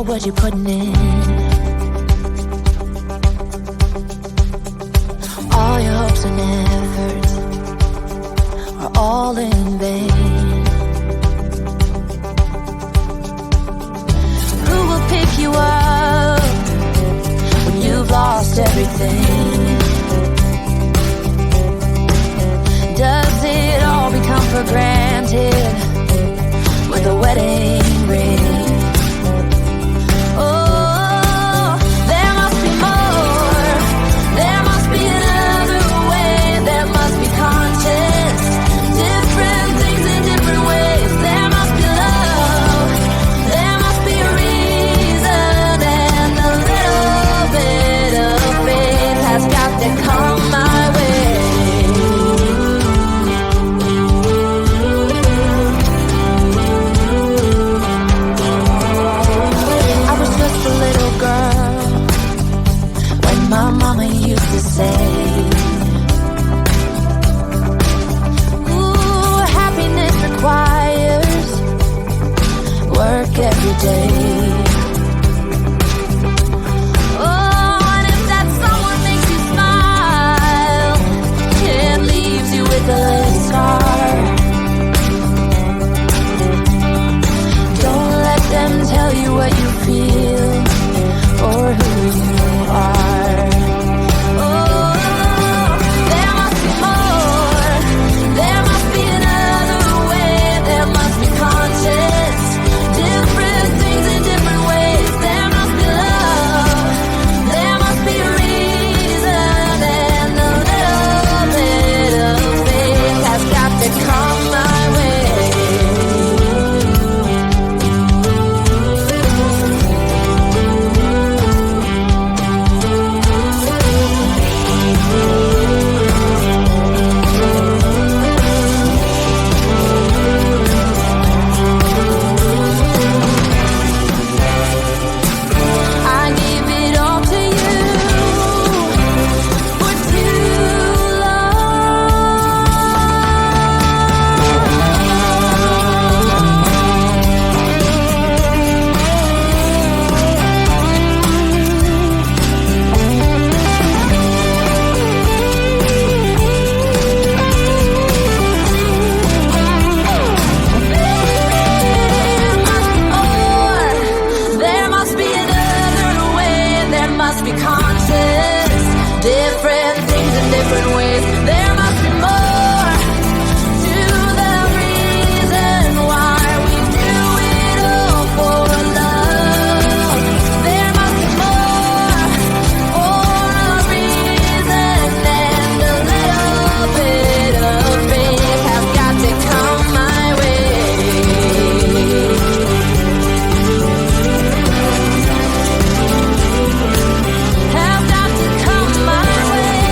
What you're putting in, all your hopes and efforts are all in vain. Who will pick you up when you've lost everything? Does it all become for granted with a wedding ring? Every day. Oh, and if that someone makes you smile, it leaves you with a scar. Don't let them tell you what you feel or who you are. Oh, there must be more. There must be another way. There must be conscience. Different things in different ways. There must be love. There must be a reason, and a little bit of faith has got to come my way. Have got to come my way.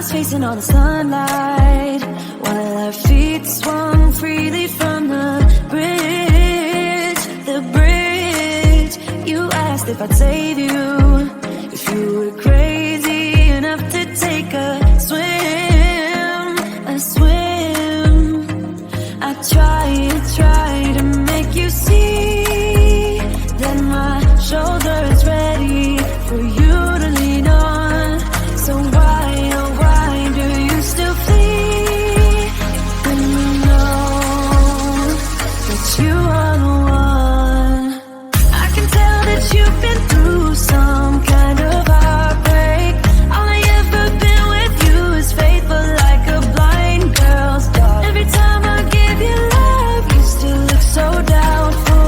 was facing all the sunlight while our feet swung freely from the bridge. The bridge. You asked if I'd save you, if you were crazy enough to take a swim, a swim. I try to make you see that my shoulder's ready for you to lean on. So why, oh why do you still flee when you know that you are the one? I can tell that you've been through some kind of heartbreak. All I ever been with you is faithful like a blind girl's dog. Every time I give you love, you still look so doubtful.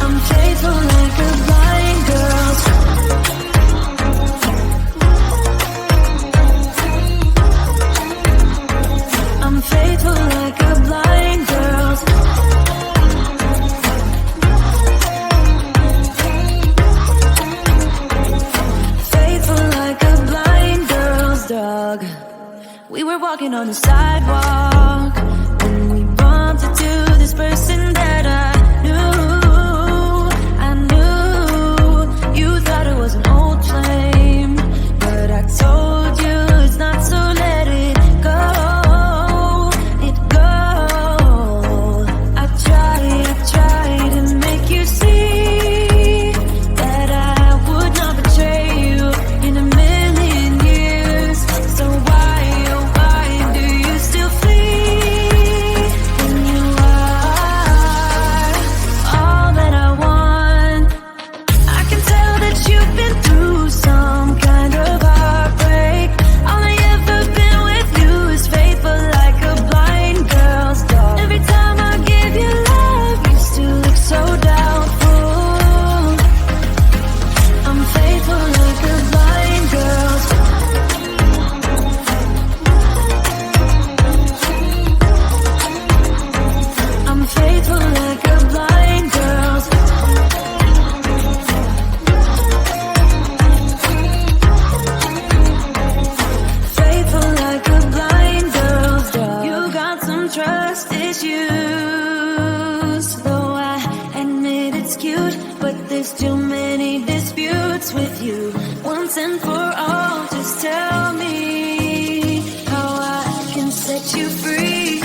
I'm faithful like a blind girl's dog. I'm faithful like a blind girl's dog. Faithful like a blind girl's dog. We were walking on the sidewalk when we bumped into this person that I knew. You thought it was an old flame, but I told you it's not, so let it go. It go. I try to make you see that I would not betray you in a million years. So why, oh why do you still flee when you are all that I want? I can tell that you've been through some kind of heartbreak. All I ever been with you is faithful like a blind girl's dog. Every time I give you love, you still look so doubtful. I'm faithful like a blind girl's dog. I'm faithful like a blind girl's dog. Faithful like a blind girl's dog. You got some trust issues, though I admit it's cute, but there's too many disputes with you. Once and for all, just tell me how I can set you free.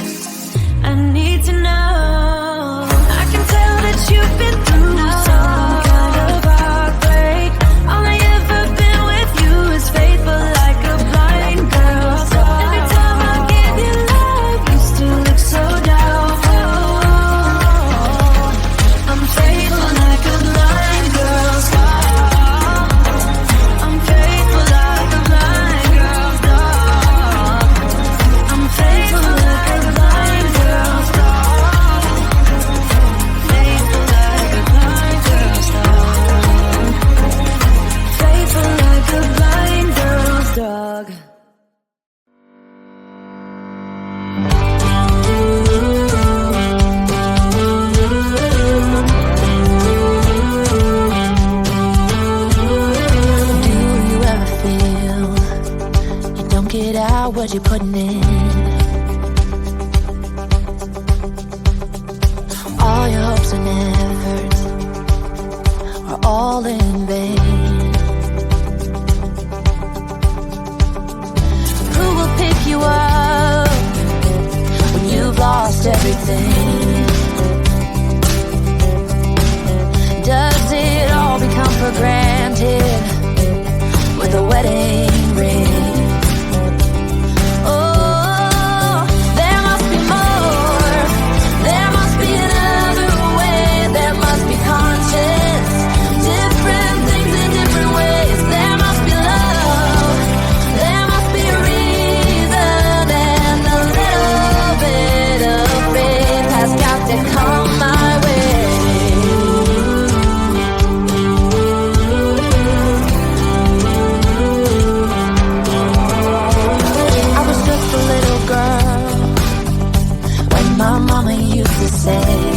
I need to know. I can tell that you've been through some kind of heartbreak. All I ever been with you is faithful like a blind girl's dog. Every time I give you love, you still look so doubtful. I'm faithful like a blind girl's dog. I'm faithful like a blind girl's dog. I'm faithful like a blind girl's dog. Faithful like a blind girl's dog. Faithful like a blind girl's dog. Do you ever feel you don't get out what you're putting in? All your hopes and efforts are all in vain. Who will pick you up when you've lost everything? Does it all become for granted with a wedding ring? Oh, there must be more. There must be another way. There must be conscience. Different things in different ways. There must be love. There must be a reason, and a little bit of faith has got to come my way. I was just a little girl when my mama used to say